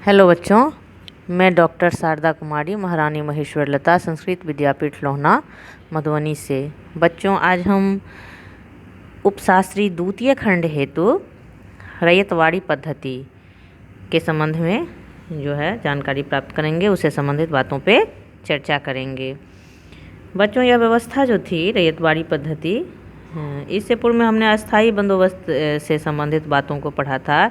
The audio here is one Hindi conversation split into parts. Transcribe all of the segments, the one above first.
हेलो बच्चों, मैं डॉक्टर शारदा कुमारी महारानी महेश्वर लता संस्कृत विद्यापीठ लोहना मधुबनी से। बच्चों, आज हम उपशास्त्री द्वितीय खंड हेतु रैयतवाड़ी पद्धति के संबंध में जो है जानकारी प्राप्त करेंगे। उससे संबंधित बातों पे चर्चा करेंगे। बच्चों, यह व्यवस्था जो थी रैयतवाड़ी पद्धति, इससे पूर्व में हमने अस्थाई बंदोबस्त से संबंधित बातों को पढ़ा था।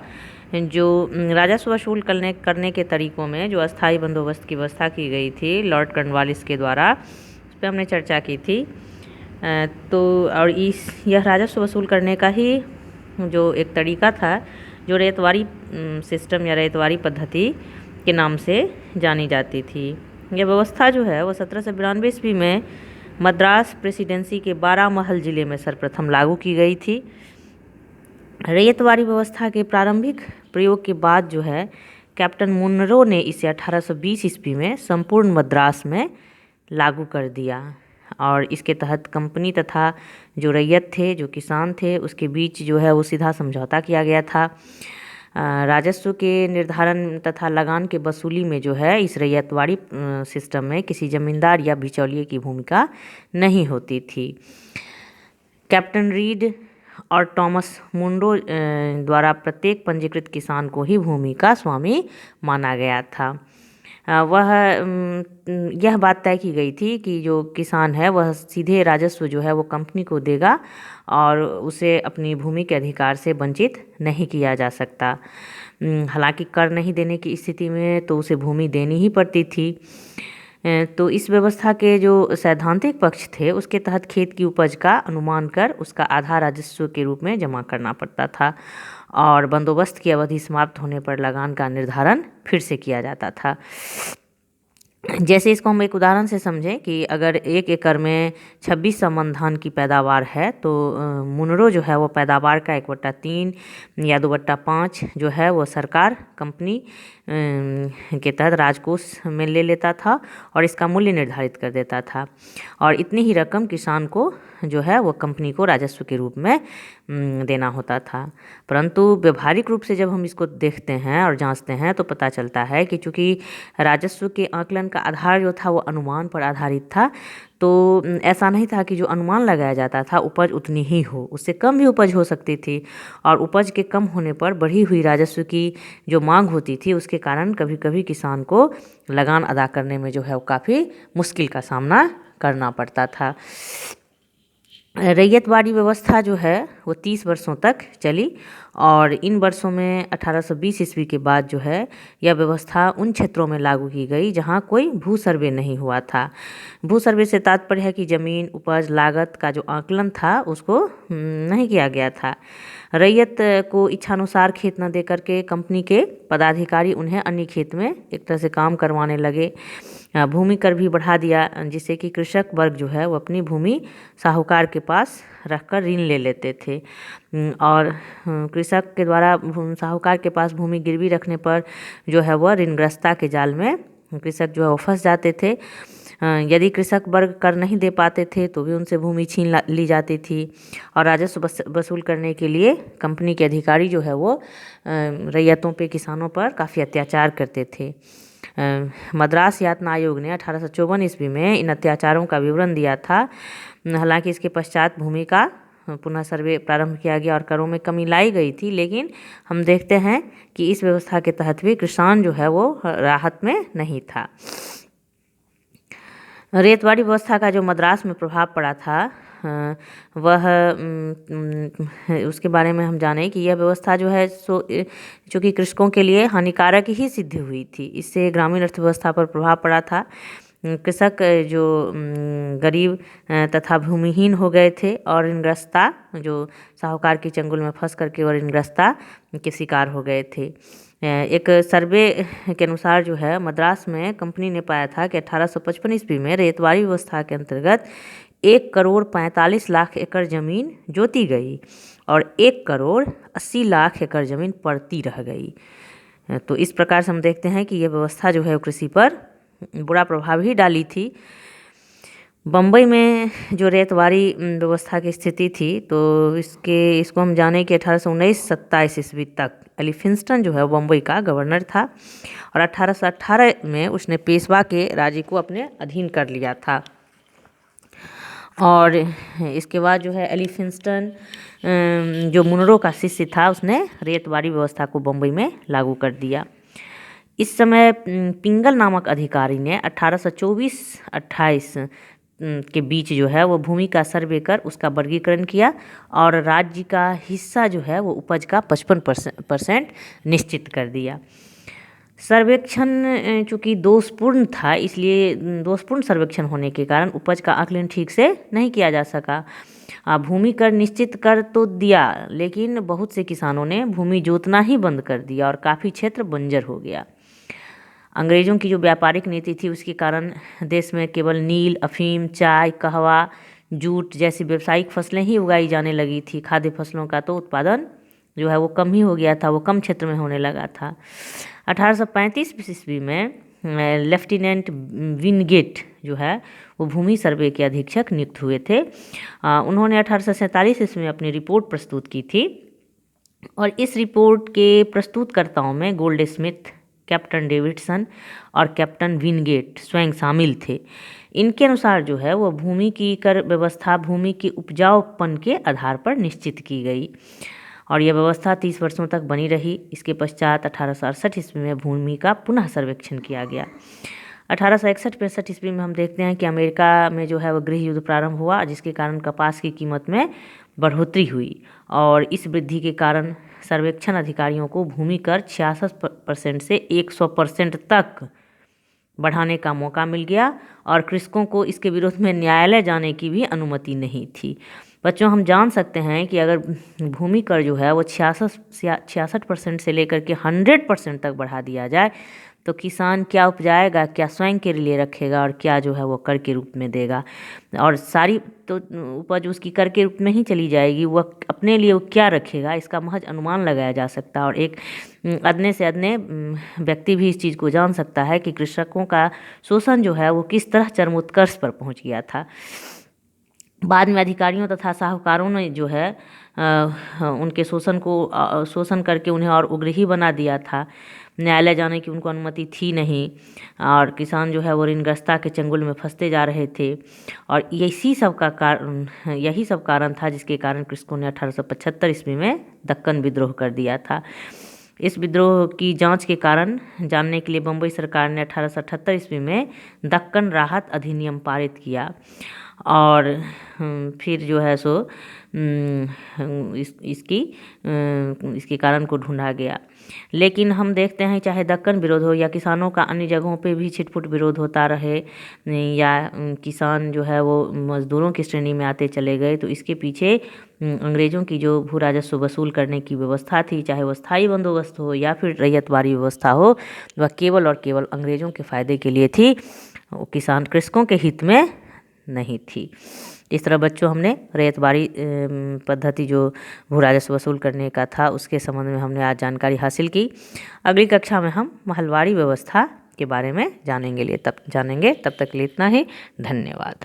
जो राजस्व वसूल करने के तरीकों में जो अस्थाई बंदोबस्त की व्यवस्था की गई थी लॉर्ड कॉर्नवालिस के द्वारा, उस पर हमने चर्चा की थी। तो और यह राजस्व वसूल करने का ही जो एक तरीका था, जो रैयतवाड़ी सिस्टम या रैयतवाड़ी पद्धति के नाम से जानी जाती थी। यह व्यवस्था जो है वो 1792 ईस्वी में मद्रास प्रेसिडेंसी के 12 महल जिले में सर्वप्रथम लागू की गई थी। रैयतवाड़ी व्यवस्था के प्रारंभिक प्रयोग के बाद जो है कैप्टन मुनरो ने इसे 1820 ईस्वी में संपूर्ण मद्रास में लागू कर दिया और इसके तहत कंपनी तथा जो रैयत थे, जो किसान थे, उसके बीच जो है वो सीधा समझौता किया गया था। राजस्व के निर्धारण तथा लगान के वसूली में जो है इस रैयतवाड़ी सिस्टम में किसी जमींदार या बिचौलिए की भूमिका नहीं होती थी। कैप्टन रीड और टॉमस मुंडो द्वारा प्रत्येक पंजीकृत किसान को ही भूमि का स्वामी माना गया था। यह बात तय की गई थी कि जो किसान है वह सीधे राजस्व जो है वो कंपनी को देगा और उसे अपनी भूमि के अधिकार से वंचित नहीं किया जा सकता। हालांकि कर नहीं देने की स्थिति में तो उसे भूमि देनी ही पड़ती थी। तो इस व्यवस्था के जो सैद्धांतिक पक्ष थे, उसके तहत खेत की उपज का अनुमान कर उसका आधा राजस्व के रूप में जमा करना पड़ता था और बंदोबस्त की अवधि समाप्त होने पर लगान का निर्धारण फिर से किया जाता था। जैसे इसको हम एक उदाहरण से समझें कि अगर 1 एकड़ में 26 मन धान की पैदावार है तो मुनरो जो है वो पैदावार का 1/3 या 2/5 जो है वो सरकार कंपनी के तहत राजकोष में ले लेता था और इसका मूल्य निर्धारित कर देता था और इतनी ही रकम किसान को जो है वो कंपनी को राजस्व के रूप में देना होता था। परंतु व्यवहारिक रूप से जब हम इसको देखते हैं और जांचते हैं तो पता चलता है कि चूँकि राजस्व के आकलन का आधार जो था वो अनुमान पर आधारित था, तो ऐसा नहीं था कि जो अनुमान लगाया जाता था उपज उतनी ही हो, उससे कम भी उपज हो सकती थी और उपज के कम होने पर बढ़ी हुई राजस्व की जो मांग होती थी उसके कारण कभी कभी किसान को लगान अदा करने में जो है वो काफ़ी मुश्किल का सामना करना पड़ता था। रैयतवाड़ी व्यवस्था जो है वो 30 वर्षों तक चली और इन वर्षों में 1820 ईस्वी के बाद जो है यह व्यवस्था उन क्षेत्रों में लागू की गई जहां कोई भू सर्वे नहीं हुआ था। भू सर्वे से तात्पर्य है कि ज़मीन, उपज, लागत का जो आकलन था उसको नहीं किया गया था। रैयत को इच्छानुसार खेत न दे करके कंपनी के पदाधिकारी उन्हें अन्य खेत में एक तरह से काम करवाने लगे। भूमि कर भी बढ़ा दिया जिससे कि कृषक वर्ग जो है वो अपनी भूमि साहूकार के पास रखकर ऋण ले लेते थे और कृषक के द्वारा साहूकार के पास भूमि गिरवी रखने पर जो है वह ऋणग्रस्तता के जाल में कृषक जो है वो फंस जाते थे। यदि कृषक वर्ग कर नहीं दे पाते थे तो भी उनसे भूमि छीन ली जाती थी और राजस्व वसूल करने के लिए कंपनी के अधिकारी जो है वो रैयतों पे, किसानों पर काफ़ी अत्याचार करते थे। मद्रास यातना आयोग ने 1854 ईस्वी में इन अत्याचारों का विवरण दिया था। हालांकि इसके पश्चात भूमि का पुनः सर्वे प्रारंभ किया गया और करों में कमी लाई गई थी, लेकिन हम देखते हैं कि इस व्यवस्था के तहत भी किसान जो है वो राहत में नहीं था। रैयतवाड़ी व्यवस्था का जो मद्रास में प्रभाव पड़ा था वह उसके बारे में हम जानें कि यह व्यवस्था जो है चूँकि कृषकों के लिए हानिकारक ही सिद्ध हुई थी। इससे ग्रामीण अर्थव्यवस्था पर प्रभाव पड़ा था। कृषक जो गरीब तथा भूमिहीन हो गए थे और ऋणग्रस्तता, जो साहूकार के चंगुल में फंस करके और ऋणग्रस्तता के शिकार हो गए थे। एक सर्वे के अनुसार जो है मद्रास में कंपनी ने पाया था कि 1855 ईस्वी में रैयतवाड़ी व्यवस्था के अंतर्गत 1,45,00,000 एकड़ ज़मीन जोती गई और 1,80,00,000 एकड़ ज़मीन पड़ती रह गई। तो इस प्रकार से हम देखते हैं कि यह व्यवस्था जो है वो कृषि पर बुरा प्रभाव ही डाली थी। बम्बई में जो रैयतवाड़ी व्यवस्था की स्थिति थी तो इसको हम जाने कि 1819-27 ईस्वी तक एलिफिंस्टन जो है वो बम्बई का गवर्नर था और 1818 में उसने पेशवा के राज्य को अपने अधीन कर लिया था। और इसके बाद जो है एलिफिंस्टन जो मुनरो का शिष्य था, उसने रेतवारी व्यवस्था को बम्बई में लागू कर दिया। इस समय पिंगल नामक अधिकारी ने 1824-28 के बीच जो है वो भूमि का सर्वे कर उसका वर्गीकरण किया और राज्य का हिस्सा जो है वो उपज का 55% निश्चित कर दिया। सर्वेक्षण चूँकि दोषपूर्ण था, इसलिए दोषपूर्ण सर्वेक्षण होने के कारण उपज का आकलन ठीक से नहीं किया जा सका। भूमि कर निश्चित कर तो दिया, लेकिन बहुत से किसानों ने भूमि जोतना ही बंद कर दिया और काफ़ी क्षेत्र बंजर हो गया। अंग्रेज़ों की जो व्यापारिक नीति थी उसके कारण देश में केवल नील, अफीम, चाय, कहवा, जूट जैसी व्यावसायिक फसलें ही उगाई जाने लगी थी। खाद्य फसलों का तो उत्पादन जो है वो कम ही हो गया था, वो कम क्षेत्र में होने लगा था। 1835 ईस्वी में लेफ्टिनेंट विनगेट जो है वो भूमि सर्वे के अधीक्षक नियुक्त हुए थे। उन्होंने 1847 ईस्वी में अपनी रिपोर्ट प्रस्तुत की थी और इस रिपोर्ट के प्रस्तुतकर्ताओं में गोल्ड स्मिथ, कैप्टन डेविडसन और कैप्टन विनगेट स्वयं शामिल थे। इनके अनुसार जो है वो भूमि की कर व्यवस्था भूमि के उपजाऊपन के आधार पर निश्चित की गई और यह व्यवस्था 30 वर्षों तक बनी रही। इसके पश्चात 1868 ईस्वी में भूमि का पुनः सर्वेक्षण किया गया। 1861-65 ईस्वी में हम देखते हैं कि अमेरिका में जो है वो गृह युद्ध प्रारंभ हुआ, जिसके कारण कपास की कीमत में बढ़ोतरी हुई और इस वृद्धि के कारण सर्वेक्षण अधिकारियों को भूमि कर 66% से 100% तक बढ़ाने का मौका मिल गया और कृषकों को इसके विरोध में न्यायालय जाने की भी अनुमति नहीं थी। बच्चों, हम जान सकते हैं कि अगर भूमि कर जो है वो 66% से लेकर के 100% तक बढ़ा दिया जाए तो किसान क्या उपजाएगा, क्या स्वयं के लिए रखेगा और क्या जो है वो कर के रूप में देगा। और सारी तो उपज उसकी कर के रूप में ही चली जाएगी, वह अपने लिए वो क्या रखेगा इसका महज अनुमान लगाया जा सकता है। और एक अदने से अदने व्यक्ति भी इस चीज़ को जान सकता है कि कृषकों का शोषण जो है वो किस तरह चरमोत्कर्ष पर पहुंच गया था। बाद में अधिकारियों तथा साहूकारों ने जो है उनके शोषण करके उन्हें और उग्रही बना दिया था। न्यायालय जाने की उनको अनुमति थी नहीं और किसान जो है वो ऋणग्रस्तता के चंगुल में फंसते जा रहे थे और यही सब कारण था जिसके कारण कृषकों ने 1875 ईस्वी में दक्कन विद्रोह कर दिया था। इस विद्रोह की जांच के कारण जानने के लिए बम्बई सरकार ने 1878 ईस्वी में दक्कन राहत अधिनियम पारित किया और फिर जो है सो इसके कारण को ढूंढा गया। लेकिन हम देखते हैं चाहे दक्कन विरोध हो या किसानों का अन्य जगहों पे भी छिटपुट विरोध होता रहे या किसान जो है वो मजदूरों की श्रेणी में आते चले गए, तो इसके पीछे अंग्रेज़ों की जो भू राजस्व वसूल करने की व्यवस्था थी, चाहे वो स्थायी बंदोबस्त हो या फिर रैयतवारी व्यवस्था हो, वह केवल और केवल अंग्रेज़ों के फ़ायदे के लिए थी, वो किसान कृषकों के हित में नहीं थी। इस तरह बच्चों हमने रैयतवारी पद्धति जो भू राजस्व वसूल करने का था उसके संबंध में हमने आज जानकारी हासिल की। अगली कक्षा में हम महलवारी व्यवस्था के बारे में जानेंगे। तब तक के लिए इतना ही। धन्यवाद।